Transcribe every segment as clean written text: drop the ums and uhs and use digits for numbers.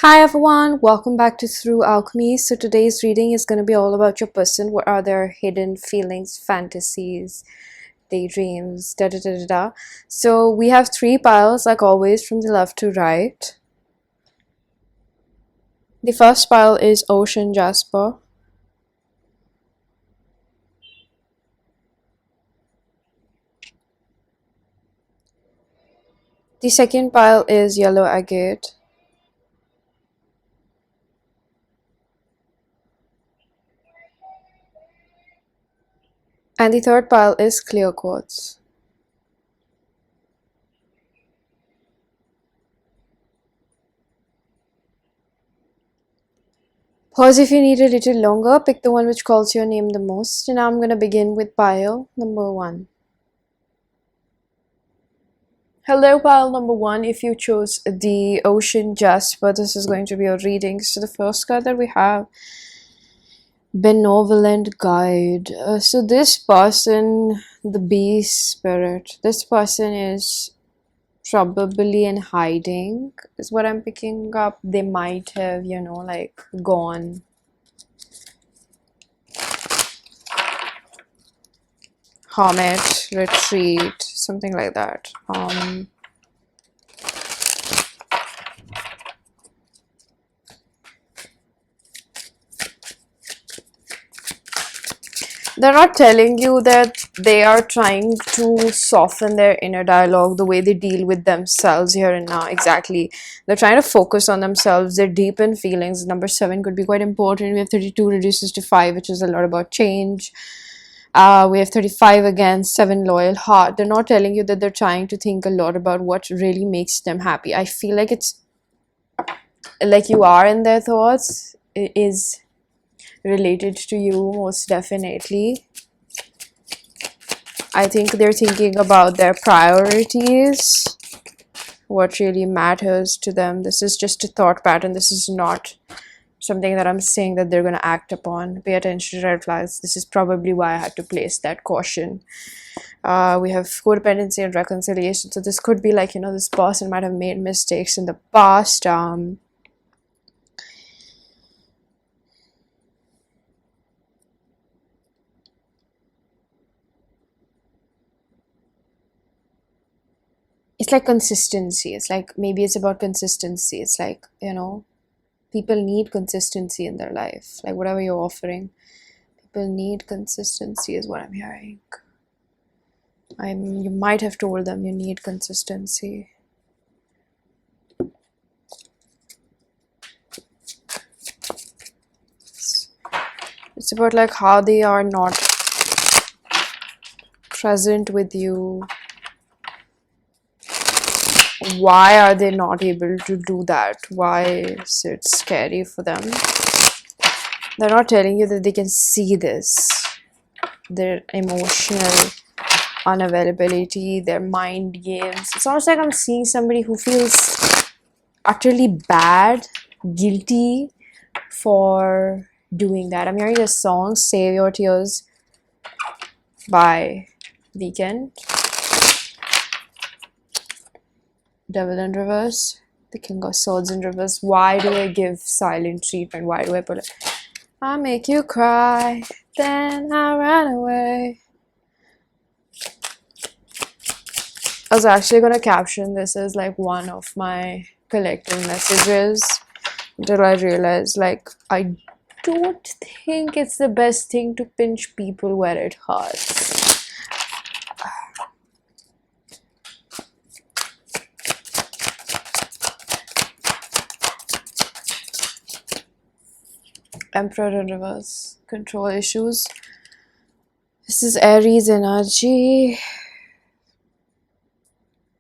Hi everyone, welcome back to Through Alchemy. So today's reading is going to be all about your person. What are their hidden feelings, fantasies, daydreams, da da da da da. So we have three piles like always from the left to right. The first pile is Ocean Jasper. The second pile is Yellow Agate. And the third pile is Clear Quartz. Pause if you need a little longer, pick the one which calls your name the most. And now I'm going to begin with pile number 1. Hello pile number 1, if you chose the Ocean Jasper, this is going to be your reading. So the first card that we have, Benevolent Guide. So this person, the beast spirit, this person is probably in hiding is what I'm picking up. They might have, like gone hermit, retreat, something like that. They're not telling you that they are trying to soften their inner dialogue, the way they deal with themselves here and now. Exactly. They're trying to focus on themselves, their deepened feelings. Number 7 could be quite important. We have 32 reduces to 5, which is a lot about change. We have 35 again, 7 loyal heart. They're not telling you that they're trying to think a lot about what really makes them happy. I feel like it's like you are in their thoughts. It is related to you, most definitely. I think they're thinking about their priorities, what really matters to them. This is just a thought pattern. This is not something that I'm saying that they're going to act upon. Pay attention to red flags. This is probably why I had to place that caution. We have codependency and reconciliation. So this could be like, this person might have made mistakes in the past. It's like consistency. It's like, maybe it's about consistency. It's like, people need consistency in their life. Like whatever you're offering, people need consistency is what I'm hearing. You might have told them you need consistency. It's about like how they are not present with you. Why are they not able to do that? Why is it scary for them? They're not telling you that they can see this. Their emotional unavailability, their mind games. It's almost like I'm seeing somebody who feels utterly bad, guilty for doing that. I'm hearing the song Save Your Tears by Weekend. Devil in reverse, the King of Swords in reverse. Why do I give silent treatment? Why do I put it? I make you cry, then I run away. I was actually gonna caption this as like one of my collective messages until I realized like I don't think it's the best thing to pinch people where it hurts. Emperor in reverse, control issues. This is Aries energy.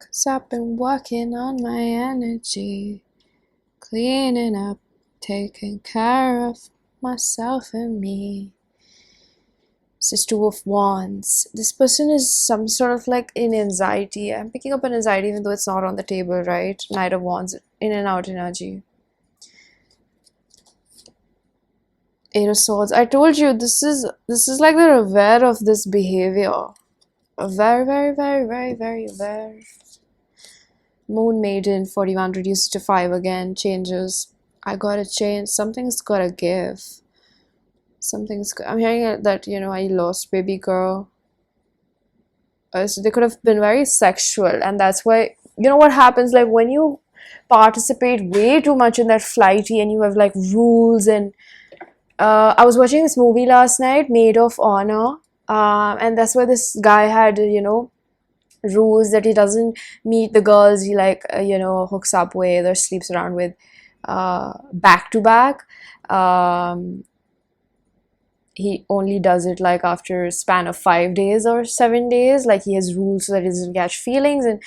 Cause I've been working on my energy, cleaning up, taking care of myself and me. This is 2 of Wands. This person is some sort of like in anxiety. I'm picking up an anxiety even though it's not on the table, right? Knight of Wands, in and out energy. 8 of Swords. I told you this is like they're aware of this behavior. Very, very, very, very, very aware. Moon Maiden, 41 reduces to 5 again, changes. I gotta change. Something's gotta give. I'm hearing that, I lost baby girl. So they could have been very sexual, and that's why, what happens, like when you participate way too much in that flighty and you have like rules. And I was watching this movie last night, Maid of Honor, and that's where this guy had, rules that he doesn't meet the girls he like, hooks up with or sleeps around with back to back. He only does it like after a span of 5 days or 7 days. Like he has rules so that he doesn't catch feelings. And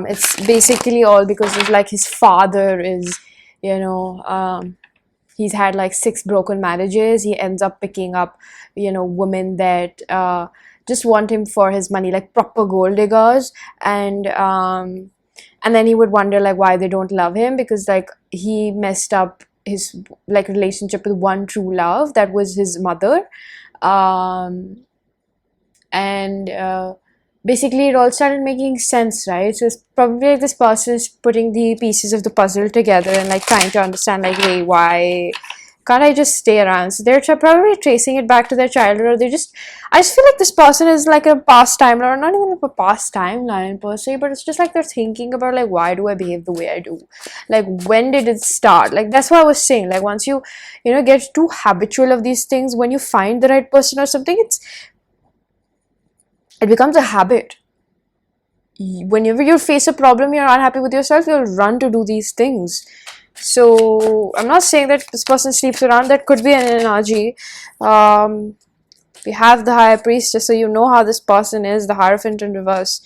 it's basically all because of like his father is, he's had like 6 broken marriages. He ends up picking up, women that just want him for his money, like proper gold diggers. And then he would wonder like why they don't love him, because like he messed up his like relationship with one true love, that was his mother. And basically it all started making sense, right? So it's probably like this person is putting the pieces of the puzzle together and like trying to understand like, hey, why can't I just stay around? So they're probably tracing it back to their childhood, or I just feel like this person is like a past timeline, or not even a past timeline per se, but it's just like they're thinking about like, why do I behave the way I do? Like, when did it start? Like, that's what I was saying. Like, once you, get too habitual of these things, when you find the right person or something, it becomes a habit. Whenever you face a problem, you're unhappy with yourself, you'll run to do these things. So I'm not saying that this person sleeps around. That could be an analogy. We have the high priest, just so you know how this person is, the Hierophant in reverse.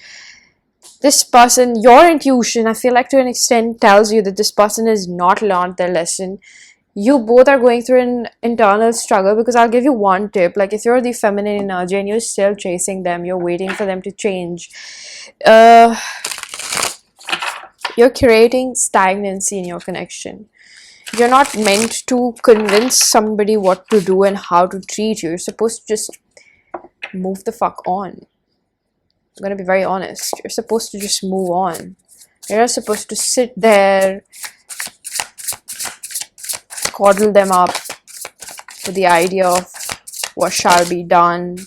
This person, your intuition, I feel like to an extent tells you that this person has not learned their lesson. You both are going through an internal struggle, because I'll give you one tip. Like, if you're the feminine energy and you're still chasing them, you're waiting for them to change, you're creating stagnancy in your connection. You're not meant to convince somebody what to do and how to treat you. You're supposed to just move the fuck on. I'm gonna be very honest. You're supposed to just move on. You're not supposed to sit there, coddle them up with the idea of what shall be done,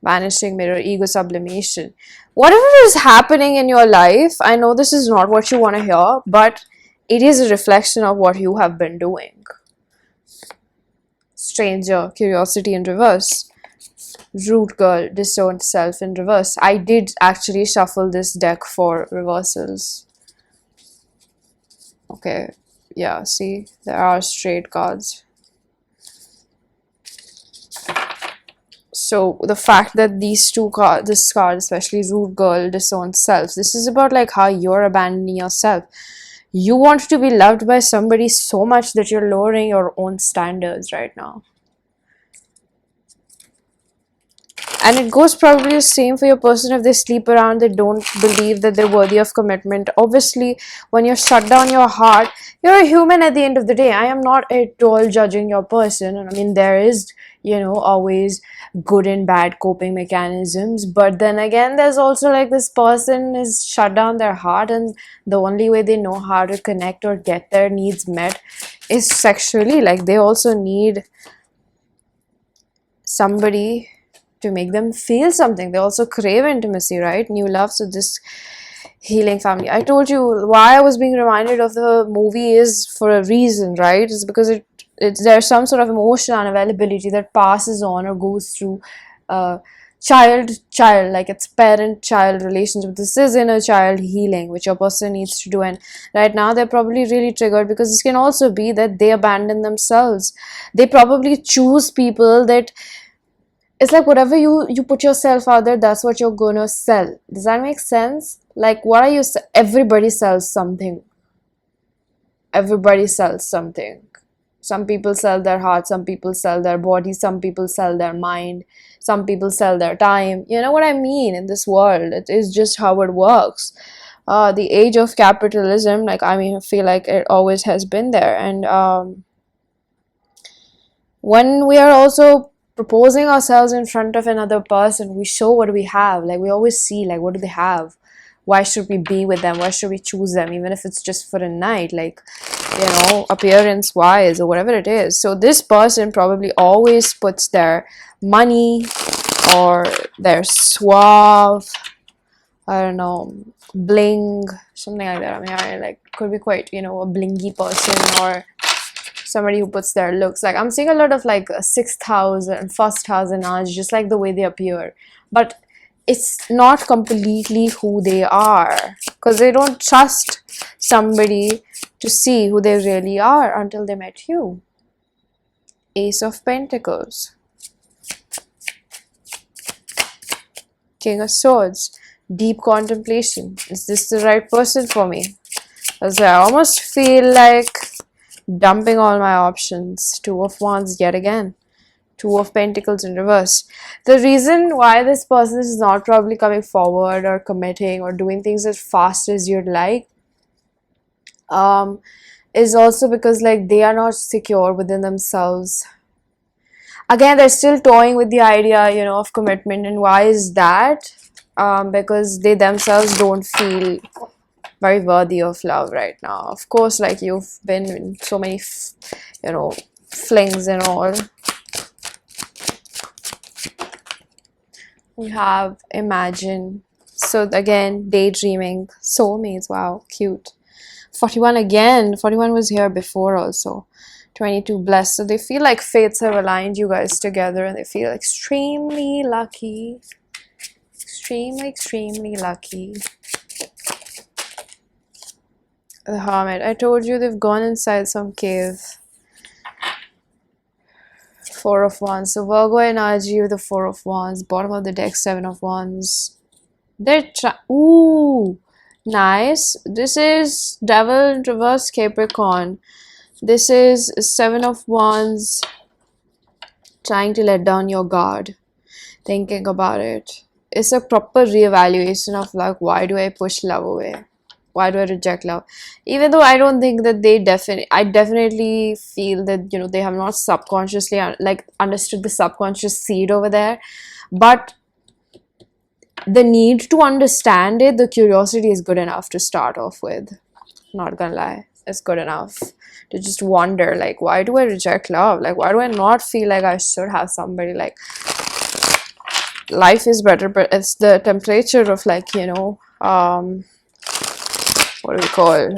vanishing mirror, ego sublimation. Whatever is happening in your life, I know this is not what you want to hear, but it is a reflection of what you have been doing. Stranger, curiosity in reverse. Root girl, disowned self in reverse. I did actually shuffle this deck for reversals. Okay, yeah, see, there are straight cards. So the fact that these two cards, this card especially, root girl, disowned self, this is about like how you're abandoning yourself. You want to be loved by somebody so much that you're lowering your own standards right now. And it goes probably the same for your person. If they sleep around, they don't believe that they're worthy of commitment. Obviously, when you shut down your heart, you're a human at the end of the day. I am not at all judging your person. I mean, there is, always good and bad coping mechanisms. But then again, there's also like this person is shut down their heart, and the only way they know how to connect or get their needs met is sexually. Like, they also need somebody to make them feel something. They also crave intimacy, right? New love. So this healing family, I told you why I was being reminded of the movie is for a reason, right? It's because there's some sort of emotional unavailability that passes on or goes through child, like it's parent-child relationship. This is inner child healing, which a person needs to do. And right now they're probably really triggered, because this can also be that they abandon themselves. They probably choose people that, it's like whatever you put yourself out there, that's what you're gonna sell. Does that make sense? Like, what are you? Everybody sells something. Everybody sells something. Some people sell their heart, some people sell their body, some people sell their mind, some people sell their time. You know what I mean? In this world, it is just how it works. The age of capitalism, like, I mean, I feel like it always has been there. And when we are also proposing ourselves in front of another person, we show what we have. Like, we always see, like, what do they have? Why should we be with them? Why should we choose them? Even if it's just for a night. Like, you know, appearance wise or whatever it is. So this person probably always puts their money or their suave, I don't know, bling, something like that. I mean, I like could be quite, you know, a blingy person or somebody who puts their looks. Like I'm seeing a lot of like 6,000, first thousand hours, just like the way they appear. But it's not completely who they are because they don't trust somebody to see who they really are until they met you. Ace of Pentacles, King of Swords, deep contemplation. Is this the right person for me? As I almost feel like dumping all my options. Two of Wands yet again. Two of Pentacles in reverse. The reason why this person is not probably coming forward or committing or doing things as fast as you'd like is also because like they are not secure within themselves. Again, they're still toying with the idea, you know, of commitment. And why is that? Because they themselves don't feel very worthy of love right now. Of course, like you've been in so many, you know, flings and all. We have imagine. So again, daydreaming, soulmates. Wow, cute. 41 again. 41 was here before also. 22 blessed. So they feel like fates have aligned you guys together and they feel extremely lucky. Extremely lucky. The Hermit. I told you they've gone inside some cave. Four of Wands. So Virgo energy with the Four of Wands. Bottom of the deck, Seven of Wands. They're ooh, nice. This is Devil in reverse, Capricorn. This is Seven of Wands. Trying to let down your guard. Thinking about it. It's a proper reevaluation of like, why do I push love away? Why do I reject love? Even though I don't think that they I definitely feel that, you know, they have not subconsciously like understood the subconscious seed over there, but the need to understand it, the curiosity is good enough to start off with. Not gonna lie, it's good enough to just wonder, like, why do I reject love? Like, why do I not feel like I should have somebody? Like, life is better, but it's the temperature of, like, you know, what do we call,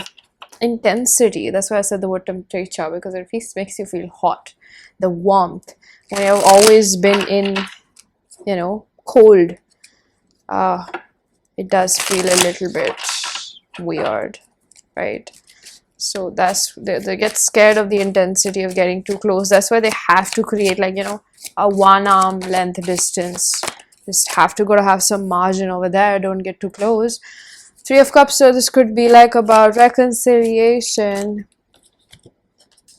intensity. That's why I said the word temperature, because it makes you feel hot. The warmth, when you've always been in, you know, cold, it does feel a little bit weird, right? So that's, they get scared of the intensity of getting too close. That's why they have to create, like, you know, a 1 arm length distance. Just have to have some margin over there. Don't get too close. Three of Cups. So this could be like about reconciliation,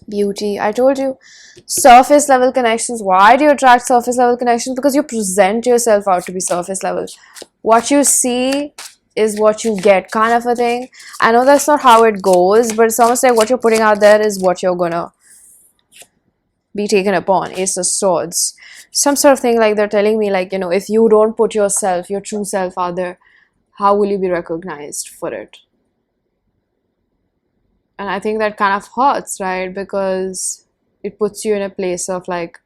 beauty. I told you, surface level connections. Why do you attract surface level connections? Because you present yourself out to be surface level. What you see is what you get, kind of a thing. I know that's not how it goes, but it's almost like what you're putting out there is what you're gonna be taken upon. Ace of Swords. Some sort of thing, like they're telling me, like, you know, if you don't put yourself, your true self out there, how will you be recognized for it? And I think that kind of hurts, right? Because it puts you in a place of, like,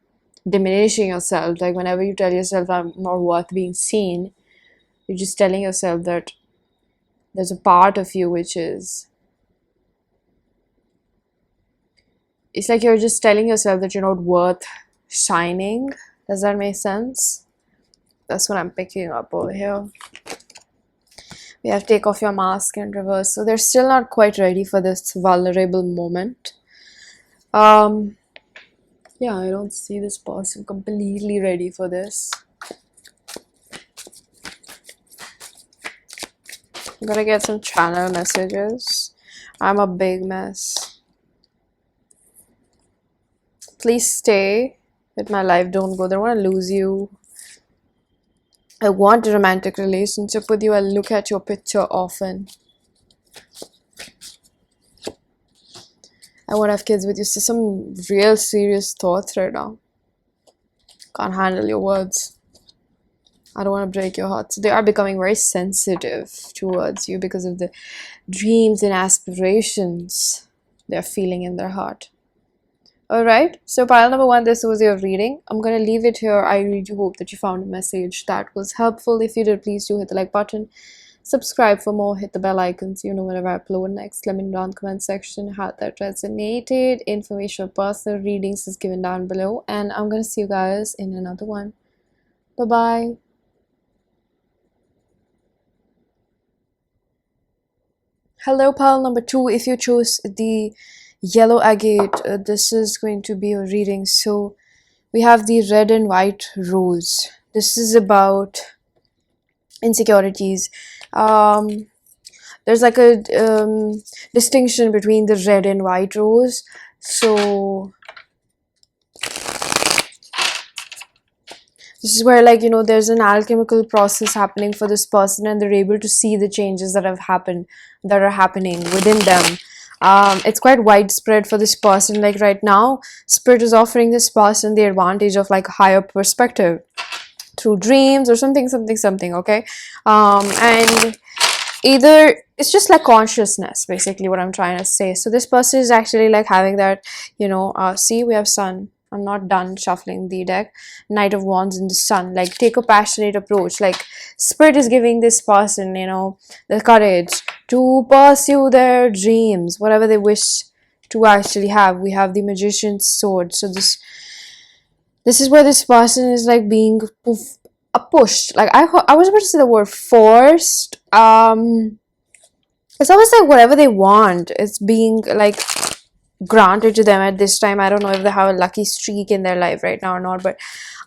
diminishing yourself. Like, whenever you tell yourself I'm not worth being seen, you're just telling yourself that there's a part of you which is, it's like you're just telling yourself that you're not worth shining. Does that make sense? That's what I'm picking up over here. We have take off your mask in reverse. So they're still not quite ready for this vulnerable moment. Yeah, I don't see this person completely ready for this. I'm gonna get some channel messages. I'm a big mess. Please stay with my life. Don't go. I don't want to lose you. I want a romantic relationship with you. I'll look at your picture often. I want to have kids with you. So some real serious thoughts right now. Can't handle your words. I don't want to break your heart. So they are becoming very sensitive towards you because of the dreams and aspirations. they're feeling in their heart. Alright, so pile number one, this was your reading. I'm gonna leave it here. I really do hope that you found a message that was helpful. If you did, please do hit the like button. Subscribe for more, hit the bell icon so you know whenever I upload next. Let me know down in the comment section how that resonated. Information for personal readings is given down below, and I'm gonna see you guys in another one. Bye bye. Hello, pile number two. If you chose the yellow agate, this is going to be your reading. So we have the red and white rose. This is about insecurities. There's like a distinction between the red and white rose. So this is where, like, you know, there's an alchemical process happening for this person, and they're able to see the changes that are happening within them. It's quite widespread for this person. Like right now, spirit is offering this person the advantage of like higher perspective through dreams or something, okay? And either it's just like consciousness, basically what I'm trying to say. So this person is actually like having that, you know, see, we have sun. I'm not done shuffling the deck. Knight of Wands in the sun. Like, take a passionate approach. Like, spirit is giving this person, you know, the courage to pursue their dreams, whatever they wish to actually have. We have the Magician's sword. So this is where this person is like being pushed. Like, I was about to say the word forced. It's almost like whatever they want, it's being like granted to them at this time. I don't know if they have a lucky streak in their life right now or not, but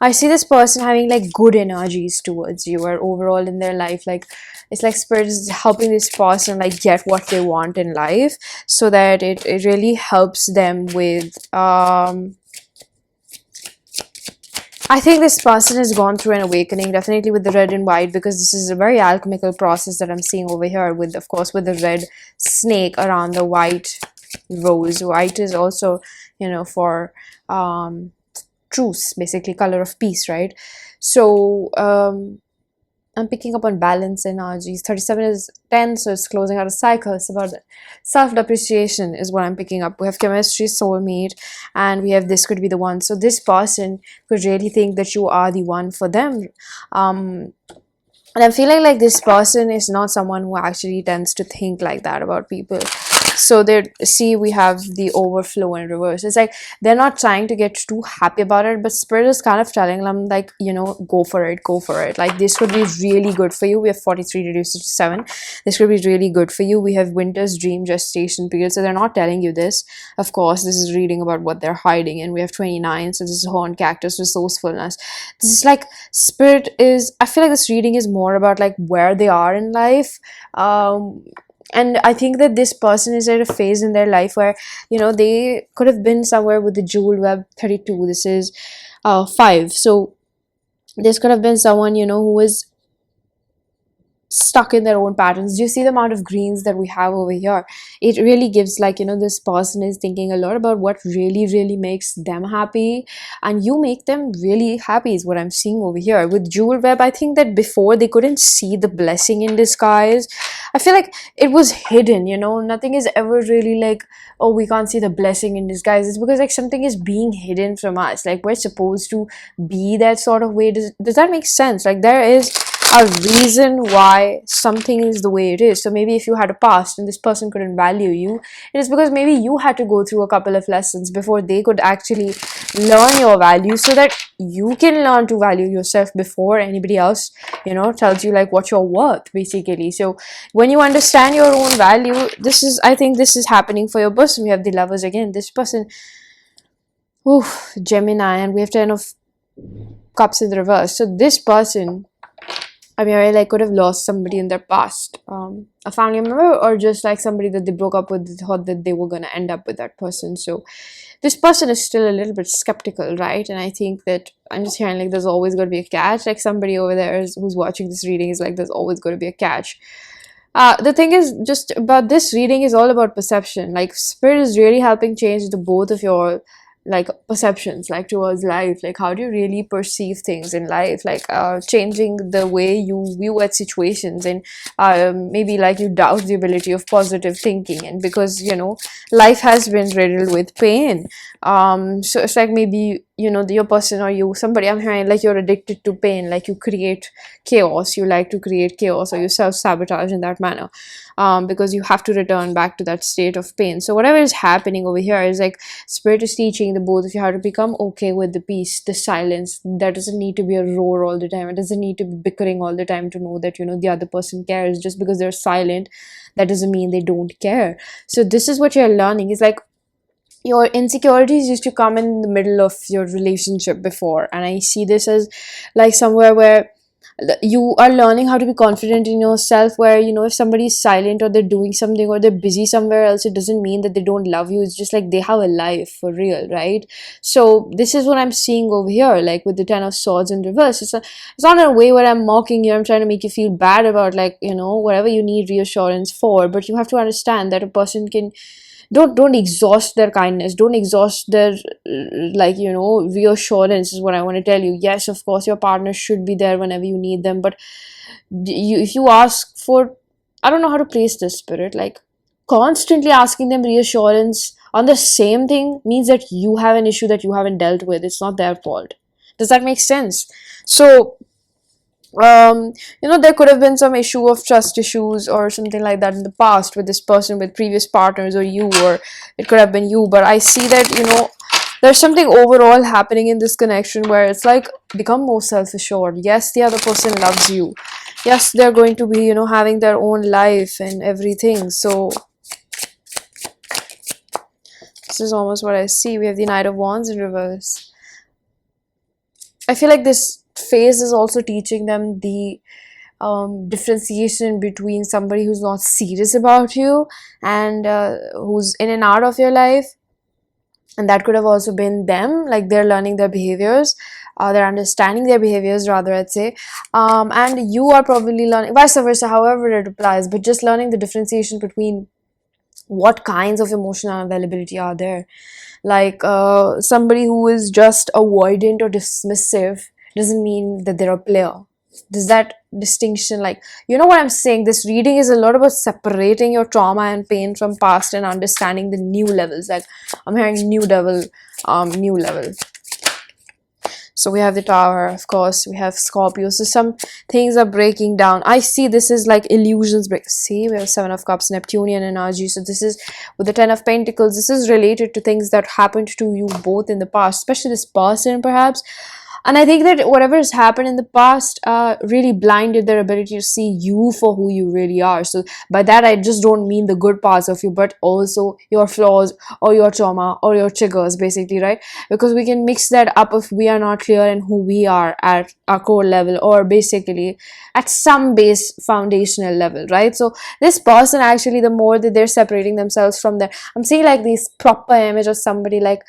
I see this person having like good energies towards you, or overall in their life. Like, it's like spirit is helping this person like get what they want in life, so that it really helps them with I think this person has gone through an awakening, definitely with the red and white, because this is a very alchemical process that I'm seeing over here, with, of course, with the red snake around the white rose. White is also, you know, for truce, basically color of peace, right? So I'm picking up on balance energies. 37 is 10, so it's closing out a cycle. It's about self-depreciation is what I'm picking up. We have chemistry, soulmate, and we have this could be the one. So this person could really think that you are the one for them. And I'm feeling like this person is not someone who actually tends to think like that about people. So see, we have the overflow in reverse. It's like they're not trying to get too happy about it, but spirit is kind of telling them like, you know, go for it. Like, this could be really good for you. We have 43 reduced to 7. This could be really good for you. We have winter's dream gestation period. So they're not telling you this. Of course, this is reading about what they're hiding. And we have 29. So this is horn cactus, resourcefulness. This is like spirit is, I feel like this reading is more about like where they are in life. And I think that this person is at a phase in their life where, you know, they could have been somewhere with the jewel web 32. This is 5. So this could have been someone, you know, who was stuck in their own patterns. Do you see the amount of greens that we have over here? It really gives like, you know, this person is thinking a lot about what really makes them happy, and you make them really happy is what I'm seeing over here. With jewel web, I think that before they couldn't see the blessing in disguise. I feel like it was hidden, you know. Nothing is ever really like, oh, we can't see the blessing in disguise. It's because like something is being hidden from us. Like, we're supposed to be that sort of way. Does that make sense? Like, there is a reason why something is the way it is. So maybe if you had a past and this person couldn't value you, it is because maybe you had to go through a couple of lessons before they could actually learn your value, so that you can learn to value yourself before anybody else, you know, tells you like what you're worth, basically. So when you understand your own value, I think this is happening for your person. We have the Lovers again. This person, Gemini, and we have 10 of Cups in the reverse. So this person, I mean, I like could have lost somebody in their past, a family member, or just like somebody that they broke up with, thought that they were going to end up with that person. So this person is still a little bit skeptical, right? And I think that I'm just hearing like there's always going to be a catch. Like, somebody over there who's watching this reading is like, there's always going to be a catch. The thing is, just about this reading is all about perception. Like, spirit is really helping change the both of your like perceptions, like towards life, like how do you really perceive things in life, like changing the way you view at situations, and maybe like you doubt the ability of positive thinking. And because life has been riddled with pain, so it's like maybe your person, or you, somebody, I'm hearing like you're addicted to pain, like you create chaos, you like to create chaos, or you self-sabotage in that manner, because you have to return back to that state of pain. So whatever is happening over here is like spirit is teaching the both of you how to become okay with the peace, the silence. There doesn't need to be a roar all the time, it doesn't need to be bickering all the time to know that the other person cares. Just because they're silent, that doesn't mean they don't care. So this is what you're learning, is like your insecurities used to come in the middle of your relationship before, and I see this as like somewhere where you are learning how to be confident in yourself, where if somebody is silent, or they're doing something, or they're busy somewhere else, it doesn't mean that they don't love you. It's just like they have a life for real, right? So this is what I'm seeing over here, like with the 10 of swords in reverse. It's not in a way where I'm mocking you, I'm trying to make you feel bad about, like, whatever you need reassurance for. But you have to understand that a person can, don't exhaust their kindness, don't exhaust their like reassurance, is what I want to tell you. Yes, of course your partner should be there whenever you need them, but if you ask for, I don't know how to place this, spirit, like constantly asking them reassurance on the same thing means that you have an issue that you haven't dealt with. It's not their fault. Does that make sense? So there could have been some issue of trust issues or something like that in the past with this person, with previous partners, or you, or it could have been you. But I see that there's something overall happening in this connection where it's like become more self-assured. Yes, the other person loves you. Yes, they're going to be having their own life and everything. So this is almost what I see. We have the Knight of Wands in reverse. I feel like this phase is also teaching them the differentiation between somebody who's not serious about you and who's in and out of your life. And that could have also been them, like they're learning their behaviors, they're understanding their behaviors rather, I'd say, and you are probably learning vice versa, however it applies, but just learning the differentiation between what kinds of emotional availability are there. Like somebody who is just avoidant or dismissive doesn't mean that they're a player. Does that distinction, like, what I'm saying? This reading is a lot about separating your trauma and pain from past and understanding the new levels. Like I'm hearing new level. So we have the Tower, of course, we have Scorpio. So some things are breaking down. I see this is like illusions break. See, we have Seven of Cups, Neptunian energy. So this is with the Ten of Pentacles. This is related to things that happened to you both in the past, especially this person perhaps. And I think that whatever has happened in the past really blinded their ability to see you for who you really are. So by that, I just don't mean the good parts of you, but also your flaws or your trauma or your triggers, basically, right? Because we can mix that up if we are not clear in who we are at our core level, or basically at some base foundational level, right? So this person, actually, the more that they're separating themselves from that, I'm seeing like this proper image of somebody like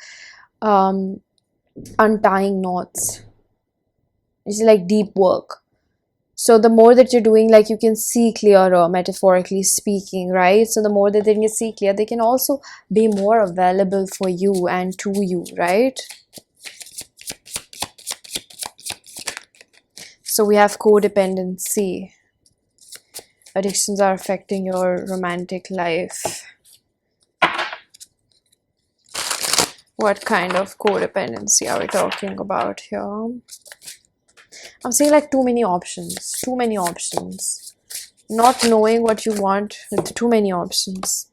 untying knots. It's like deep work. So the more that you're doing, like, you can see clearer, metaphorically speaking, right? So the more that they can see clear, they can also be more available for you and to you, right? So we have codependency. Addictions are affecting your romantic life. What kind of codependency are we talking about here? I'm saying like too many options. Not knowing what you want with too many options.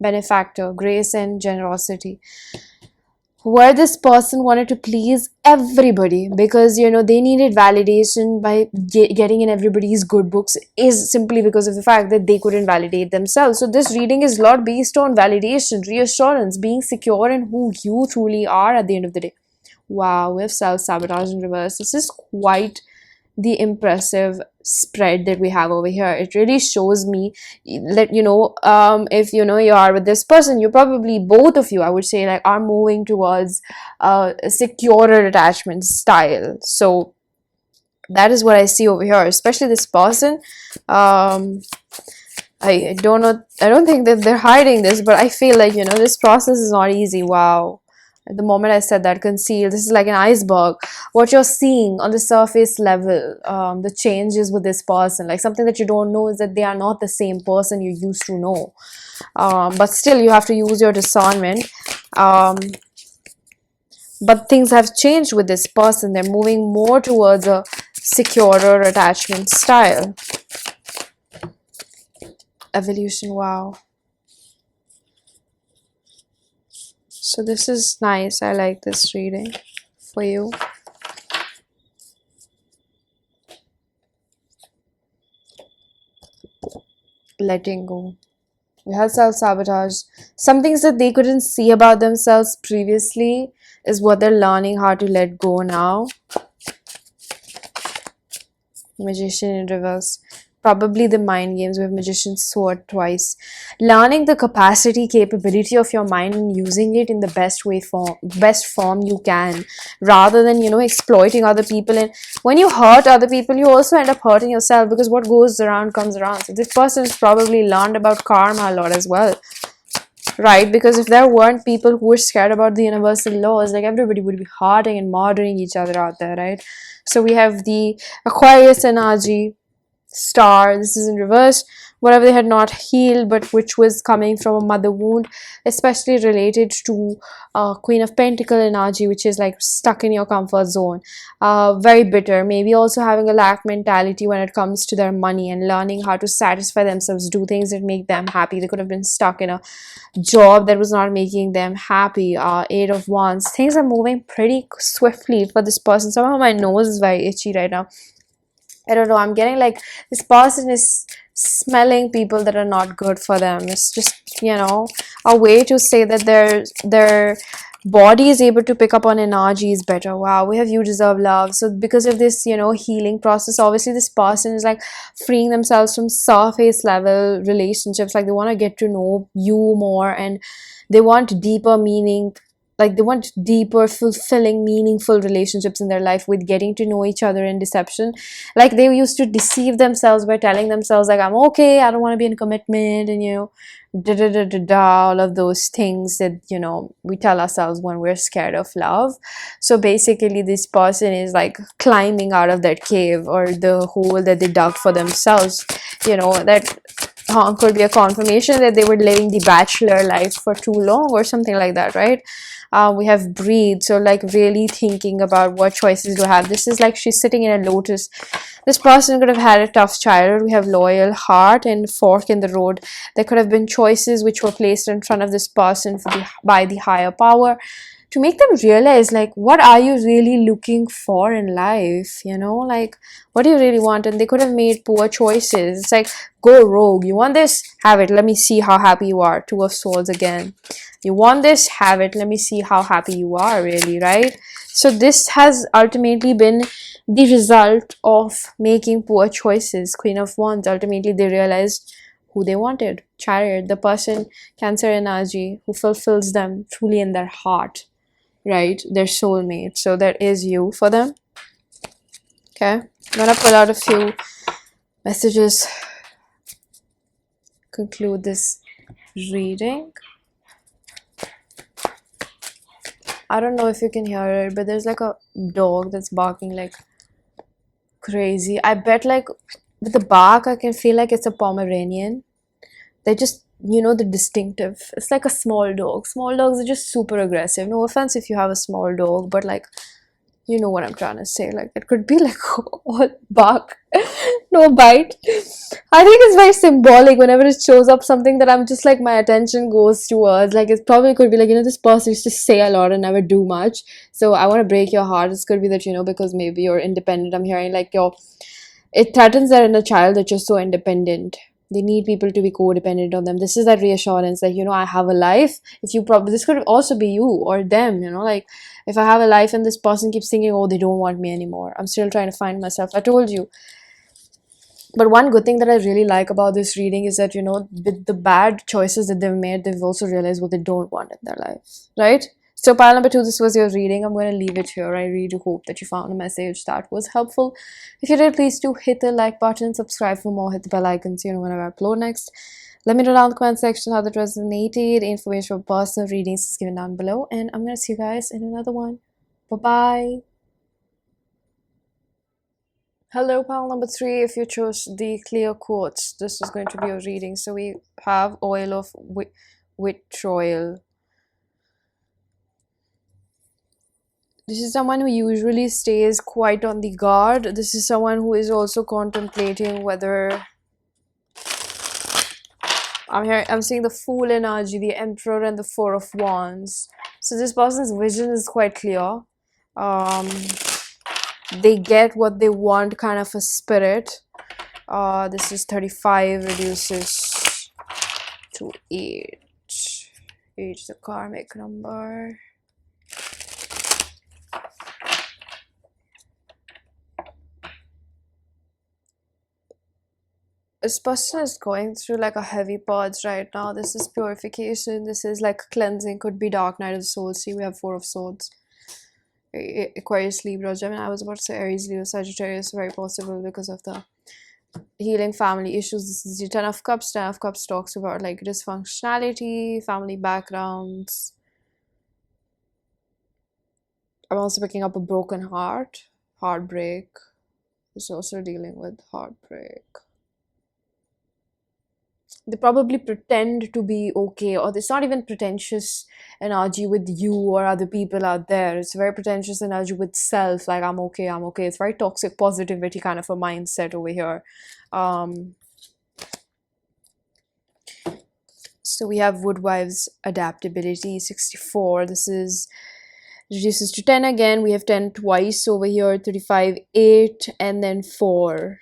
Benefactor, grace and generosity. Where this person wanted to please everybody because they needed validation by getting in everybody's good books, is simply because of the fact that they couldn't validate themselves. So this reading is a lot based on validation, reassurance, being secure in who you truly are at the end of the day. Wow, we have self-sabotage in reverse. This is quite the impressive spread that we have over here. It really shows me that if you are with this person, you probably, both of you, I would say, like, are moving towards a securer attachment style. So that is what I see over here, especially this person. I don't know, I don't think that they're hiding this, but I feel like this process is not easy. Wow. The moment I said that, conceal, this is like an iceberg. What you're seeing on the surface level, the changes with this person, like something that you don't know is that they are not the same person you used to know. But still, you have to use your discernment. But things have changed with this person. They're moving more towards a securer attachment style. Evolution, wow. So this is nice. I like this reading for you. Letting go. We had self-sabotage. Some things that they couldn't see about themselves previously is what they're learning how to let go now. Magician in reverse. Probably the mind games. We have Magician's sword twice. Learning the capability of your mind and using it in the best form you can, rather than, you know, exploiting other people. And when you hurt other people, you also end up hurting yourself, because what goes around comes around. So this person has probably learned about karma a lot as well, right? Because if there weren't people who were scared about the universal laws, like, everybody would be hurting and murdering each other out there, right? So we have the Aquarius energy, star. This is in reverse. Whatever they had not healed, but which was coming from a mother wound, especially related to Queen of Pentacle energy, which is like stuck in your comfort zone, very bitter, maybe also having a lack mentality when it comes to their money and learning how to satisfy themselves, do things that make them happy. They could have been stuck in a job that was not making them happy. Eight of Wands. Things are moving pretty swiftly for this person. Somehow my nose is very itchy right now. I don't know, I'm getting like this person is smelling people that are not good for them. It's just, you know, a way to say that their body is able to pick up on energies better. Wow, we have You Deserve Love. So because of this, you know, healing process, obviously this person is like freeing themselves from surface level relationships. Like, they want to get to know you more, and they want deeper meaning. Like, they want deeper, fulfilling, meaningful relationships in their life, with getting to know each other in deception. Like, they used to deceive themselves by telling themselves, like, I'm okay, I don't want to be in commitment, and, you know, all of those things that, you know, we tell ourselves when we're scared of love. So basically this person is like climbing out of that cave, or the hole that they dug for themselves. You know, that could be a confirmation that they were living the bachelor life for too long, or something like that, right? We have Breathe. So like really thinking about what choices do I have. This is like she's sitting in a lotus. This person could have had a tough childhood. We have Loyal Heart and Fork in the Road. There could have been choices which were placed in front of this person by the higher power, to make them realize, like, what are you really looking for in life, you know, like, what do you really want? And they could have made poor choices. It's like, go rogue. You want this? Have it. Let me see how happy you are. Two of Swords again. You want this? Have it. Let me see how happy you are, really, right? So this has ultimately been the result of making poor choices. Queen of Wands, ultimately they realized who they wanted. Chariot, the person, Cancer energy, who fulfills them truly in their heart, right? Their soulmate. So that is you for them. Okay, I'm gonna pull out a few messages, conclude this reading. I don't know if you can hear it, but there's like a dog that's barking like crazy. I bet, like, with the bark I can feel like it's a Pomeranian. They're just, you know, the distinctive. It's like a small dog. Small dogs are just super aggressive. No offense if you have a small dog, but like, you know what I'm trying to say. Like, it could be like all bark, no bite. I think it's very symbolic whenever it shows up, something that I'm just like, my attention goes towards. Like, it probably could be like, you know, this person used to say a lot and never do much. So I want to break your heart. This could be that, you know, because maybe you're independent. I'm hearing like it threatens that in a child that you're so independent. They need people to be codependent on them. This is that reassurance, like, you know, I have a life. If you probably, this could also be you or them, you know, like, if I have a life and this person keeps thinking, oh, they don't want me anymore, I'm still trying to find myself. I told you. But one good thing that I really like about this reading is that, you know, with the bad choices that they've made, they've also realized what they don't want in their life, right? So pile number 2, this was your reading. I'm going to leave it here. I really do hope that you found a message that was helpful. If you did, please do hit the like button, subscribe for more, hit the bell icon so you know whenever I upload next. Let me know down in the comment section how that resonated. Information for personal readings is given down below, and I'm gonna see you guys in another one. Bye bye. Hello, pile number 3. If you chose the clear quartz, this is going to be a reading. So we have oil of vitriol. This is someone who usually stays quite on the guard. This is someone who is also contemplating whether I'm seeing the Fool energy, the Emperor, and the Four of Wands. So this person's vision is quite clear. They get what they want, kind of a spirit. This is 35 reduces to 8. 8 is the karmic number. This person is going through like a heavy purge right now. This is purification. This is like cleansing. Could be Dark Night of the Soul. See, we have 4 of Swords. Aquarius, Libra, Gemini. I was about to say Aries, Leo, Sagittarius. Very possible because of the healing family issues. This is the 10 of Cups. 10 of Cups talks about like dysfunctionality, family backgrounds. I'm also picking up a broken heart, heartbreak. It's also dealing with heartbreak. They probably pretend to be okay, or it's not even pretentious energy with you or other people out there. It's very pretentious energy with self, like I'm okay, I'm okay. It's very toxic positivity kind of a mindset over here. So we have Woodwives adaptability 64. This is reduces to 10 again. We have 10 twice over here. 35, 8, and then 4.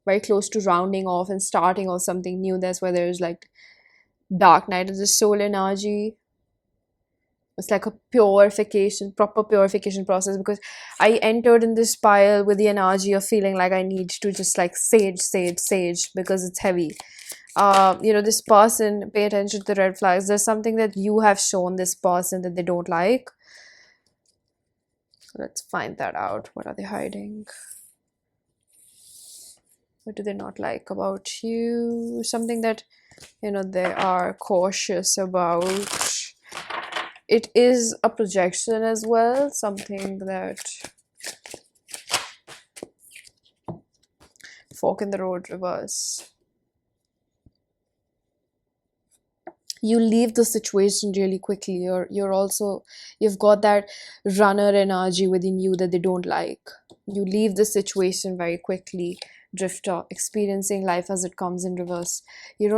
Very close to rounding off and starting off something new. That's where there's like Dark Night of the Soul energy. It's like a purification, proper purification process, because I entered in this pile with the energy of feeling like I need to just like sage because it's heavy. You know, this person, pay attention to the red flags. There's something that you have shown this person that they don't like. Let's find that out. What are they hiding? What do they not like about you? Something that, you know, they are cautious about. It is a projection as well. Something that... Fork in the road reverse. You leave the situation really quickly. You've got that runner energy within you that they don't like. You leave the situation very quickly. Drifter, experiencing life as it comes in reverse. You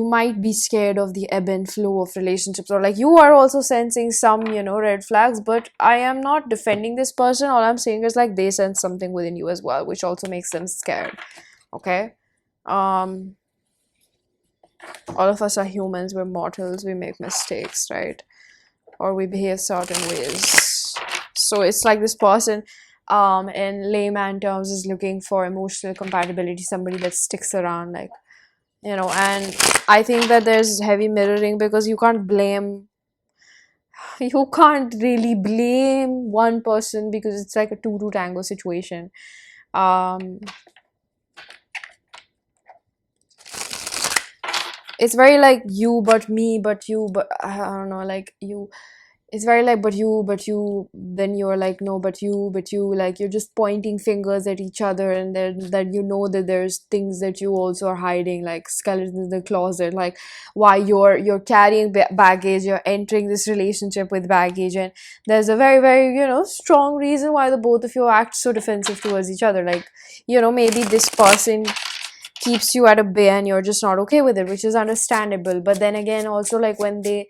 might be scared of the ebb and flow of relationships, or like you are also sensing some, you know, red flags, but I am not defending this person. All I'm saying is like they sense something within you as well, which also makes them scared. Okay. All of us are humans, we're mortals, we make mistakes, right? Or we behave certain ways. So it's like this person, in layman terms, is looking for emotional compatibility, somebody that sticks around, like, you know. And I think that there's heavy mirroring, because you can't really blame one person, because it's like a two to tango situation. It's very like you but me but you, but I don't know, like you, it's very like but you, then you're like no but you, like you're just pointing fingers at each other, and then that you know that there's things that you also are hiding, like skeletons in the closet, like why you're carrying baggage, you're entering this relationship with baggage, and there's a very, very, you know, strong reason why the both of you act so defensive towards each other. Like, you know, maybe this person keeps you at a bay and you're just not okay with it, which is understandable. But then again, also, like when they,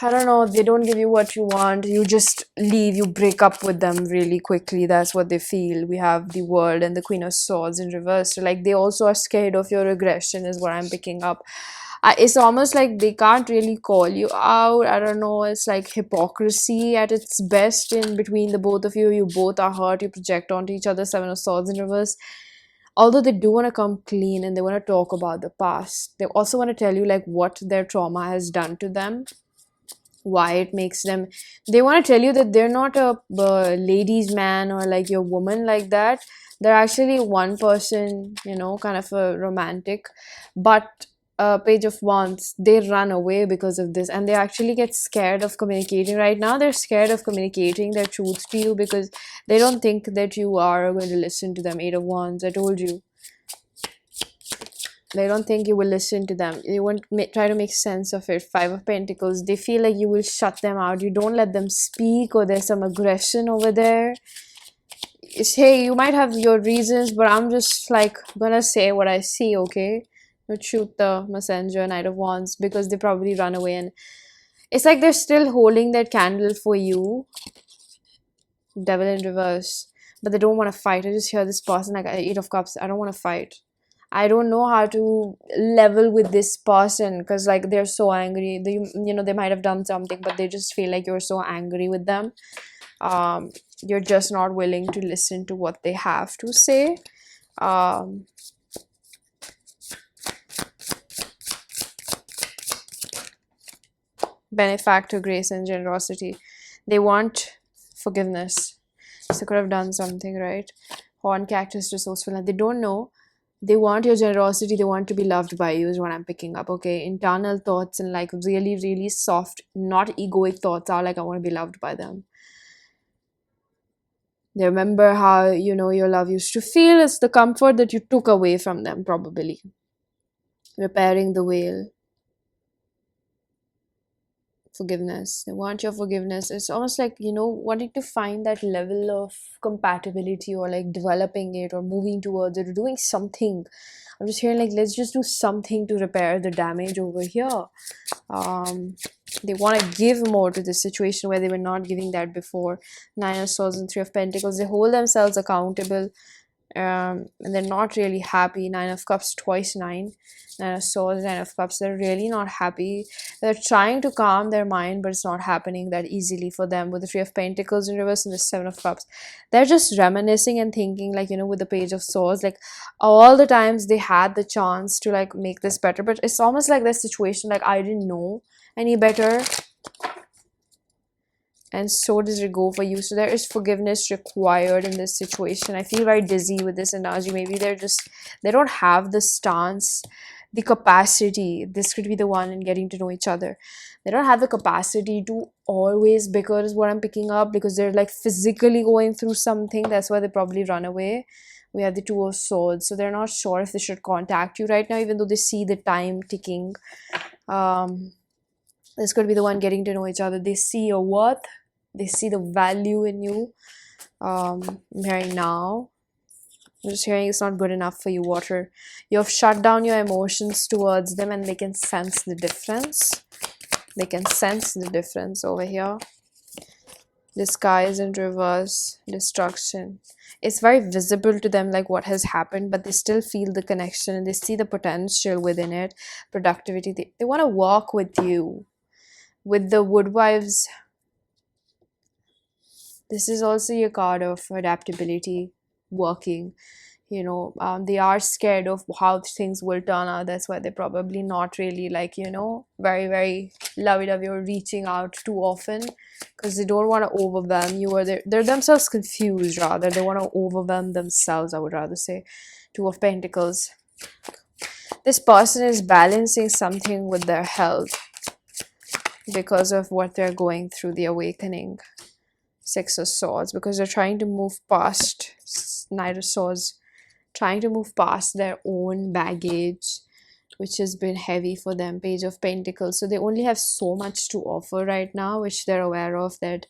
I don't know, they don't give you what you want, you just leave, you break up with them really quickly. That's what they feel. We have the World and the Queen of Swords in reverse. So like they also are scared of your aggression is what I'm picking up. It's almost like they can't really call you out. I don't know, it's like hypocrisy at its best in between the both of you. You both are hurt, you project onto each other. 7 of Swords in reverse. Although they do want to come clean and they want to talk about the past, they also want to tell you like what their trauma has done to them. why it makes them, they want to tell you that they're not a ladies man or like your woman like that. They're actually one person, you know, kind of a romantic. But Page of Wands, they run away because of this, and they actually get scared of communicating. Right now they're scared of communicating their truth to you because they don't think that you are going to listen to them. Eight of Wands, I told you, they don't think you will listen to them. You won't try to make sense of it. Five of Pentacles, they feel like you will shut them out. You don't let them speak, or there's some aggression over there. It's, hey, you might have your reasons, but I'm just like gonna say what I see, okay? Don't shoot the messenger. Knight of Wands, because they probably run away, and it's like they're still holding that candle for you. Devil in reverse, but they don't want to fight. I just hear this person like Eight of Cups. I don't want to fight. I don't know how to level with this person because like they're so angry. They, you know, they might have done something, but they just feel like you're so angry with them. You're just not willing to listen to what they have to say. Benefactor, grace and generosity. They want forgiveness. So they could have done something, right? Horn, cactus, resourceful. They don't know. They want your generosity. They want to be loved by you is what I'm picking up, okay? Internal thoughts and like really, really soft, not egoic thoughts are like, I want to be loved by them. They remember how, you know, your love used to feel. It's the comfort that you took away from them, probably. Repairing the veil. Forgiveness. They want your forgiveness. It's almost like, you know, wanting to find that level of compatibility or like developing it or moving towards it or doing something. I'm just hearing like, let's just do something to repair the damage over here. They want to give more to this situation where they were not giving that before. Nine of Swords and Three of Pentacles. They hold themselves accountable. And they're not really happy. Nine of Cups, twice nine. Nine of Swords, Nine of Cups. They're really not happy. They're trying to calm their mind, but it's not happening that easily for them. With the Three of Pentacles in reverse and the Seven of Cups, they're just reminiscing and thinking, like, you know, with the Page of Swords, like all the times they had the chance to like make this better, but it's almost like that situation, like I didn't know any better. And so does it go for you. So there is forgiveness required in this situation. I feel very dizzy with this energy. Maybe they don't have the stance, the capacity. This could be the one in getting to know each other. They don't have the capacity to always bicker is what I'm picking up, because they're like physically going through something. That's why they probably run away. We have the Two of Swords. So they're not sure if they should contact you right now, even though they see the time ticking. This could be the one getting to know each other. They see your worth. They see the value in you. I'm hearing now. I'm just hearing it's not good enough for you, water. You have shut down your emotions towards them and they can sense the difference. They can sense the difference over here. The sky is in reverse. Destruction. It's very visible to them like what has happened, but they still feel the connection and they see the potential within it. Productivity. They want to walk with you. With the Woodwives, this is also a card of adaptability, working. You know, they are scared of how things will turn out. That's why they're probably not really like, you know, very, very lovey-dovey or reaching out too often, because they don't want to overwhelm you, or they're themselves confused rather. They want to overwhelm themselves, I would rather say. Two of Pentacles. This person is balancing something with their health because of what they're going through, the awakening. Six of Swords, because they're trying to move past. Knight of Swords, trying to move past their own baggage, which has been heavy for them. Page of Pentacles. So they only have so much to offer right now, which they're aware of, that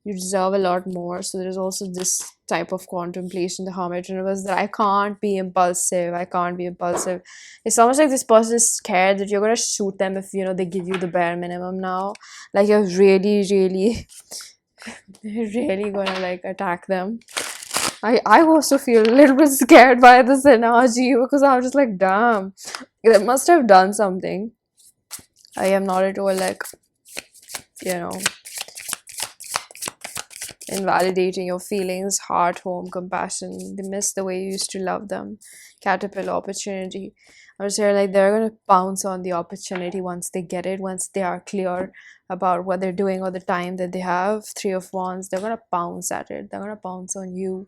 you deserve a lot more. So there's also this type of contemplation, the Hermit universe, that I can't be impulsive. I can't be impulsive. It's almost like this person is scared that you're going to shoot them if, you know, they give you the bare minimum now. Like you're really, really... they're really gonna like attack them. I also feel a little bit scared by this energy, because I'm just like, damn, they must have done something. I am not at all like, you know, invalidating your feelings. Heart, home, compassion. They miss the way you used to love them. Caterpillar, opportunity. I was here like they're gonna pounce on the opportunity once they get it, once they are clear about what they're doing or the time that they have. Three of Wands, they're gonna pounce at it. They're gonna pounce on you.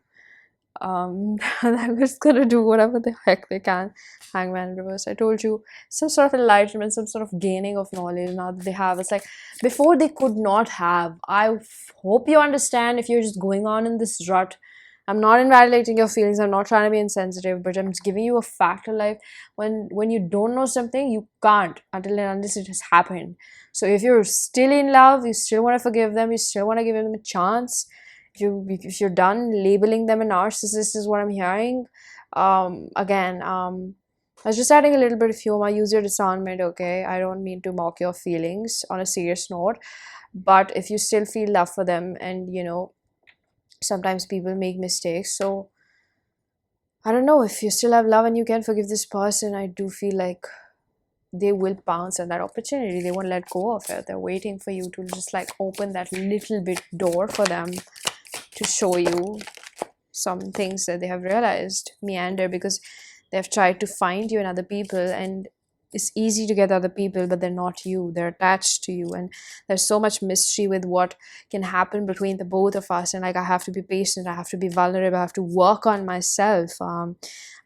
They're just gonna do whatever the heck they can. Hangman in reverse. I told you, some sort of enlightenment, some sort of gaining of knowledge now that they have. It's like before they could not have. Hope you understand if you're just going on in this rut. I'm not invalidating your feelings. I'm not trying to be insensitive, but I'm just giving you a fact of life. When you don't know something, you can't until and unless it has happened. So if you're still in love, you still want to forgive them, you still want to give them a chance. If you're done labeling them a narcissist, is what I'm hearing. Again, I was just adding a little bit of humor. Use your discernment, okay? I don't mean to mock your feelings on a serious note, but if you still feel love for them, and sometimes people make mistakes, so I don't know, if you still have love and you can forgive this person, I do feel like they will pounce at that opportunity. They won't let go of it. They're waiting for you to just like open that little bit door for them to show you some things that they have realized meander, because they've tried to find you in other people, and it's easy to get other people, but they're not you. They're attached to you, and there's so much mystery with what can happen between the both of us. And like, I have to be patient, I have to be vulnerable, I have to work on myself.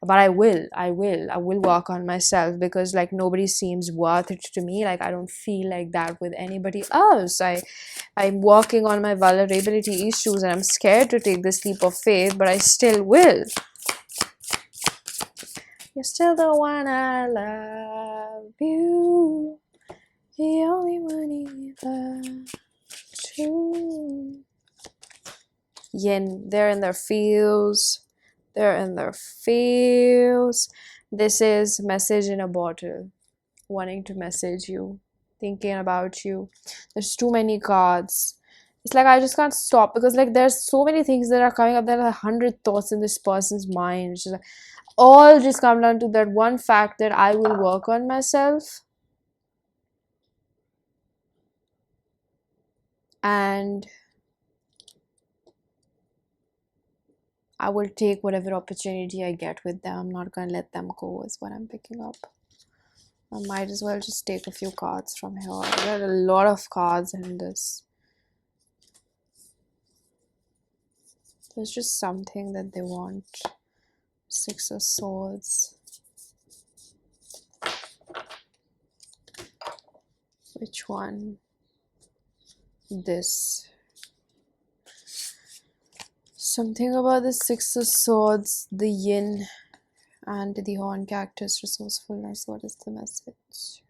But I will work on myself, because like nobody seems worth it to me. Like I don't feel like that with anybody else. I'm working on my vulnerability issues, and I'm scared to take this leap of faith, but I still will. You're still the one I love, you, the only one ever true. Yin, they're in their fields. They're in their fields. This is message in a bottle, wanting to message you, thinking about you. There's too many cards. It's like I just can't stop, because like there's so many things that are coming up. There are 100 thoughts in this person's mind, which is like, all just come down to that one fact that I will work on myself, and I will take whatever opportunity I get with them. I'm not gonna let them go, is what I'm picking up. I might as well just take a few cards from here. There are a lot of cards in this. There's just something that they want. Six of Swords. Which one? This. Something about the Six of Swords, the Yin, and the Horn Cactus, resourcefulness. What is the message?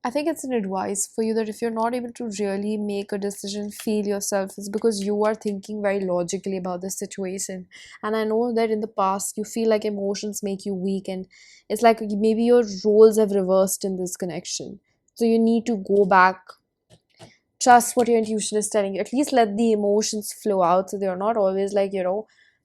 I think it's an advice for you that if you're not able to really make a decision, feel yourself, it's because you are thinking very logically about the situation. And I know that in the past you feel like emotions make you weak, and it's like maybe your roles have reversed in this connection. So you need to go back, trust what your intuition is telling you. At least let the emotions flow out, so they're not always like,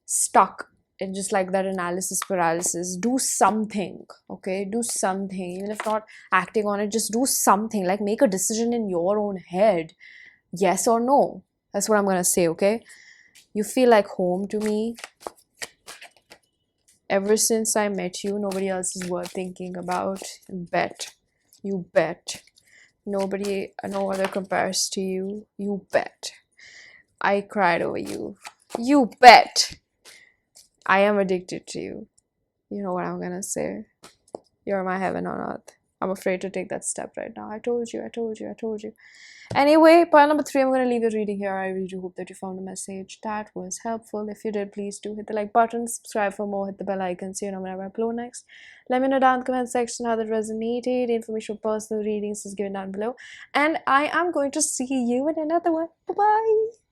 stuck in just like that analysis paralysis. Do something, okay? Do something. Even if not acting on it, just do something. Like make a decision in your own head. Yes or no. That's what I'm gonna say, okay? You feel like home to me. Ever since I met you, nobody else is worth thinking about. Bet. You bet. Nobody, no other compares to you. You bet. I cried over you. You bet. I am addicted to you. You know what I'm gonna say. You're my heaven on earth. I'm afraid to take that step right now. I told you. Anyway, point number 3, I'm going to leave your reading here. I really do hope that you found the message that was helpful. If you did, please do hit the like button, subscribe for more, hit the bell icon so you know whenever I upload next. Let me know down in the comment section how that resonated. Information for personal readings is given down below. And I am going to see you in another one. Bye-bye.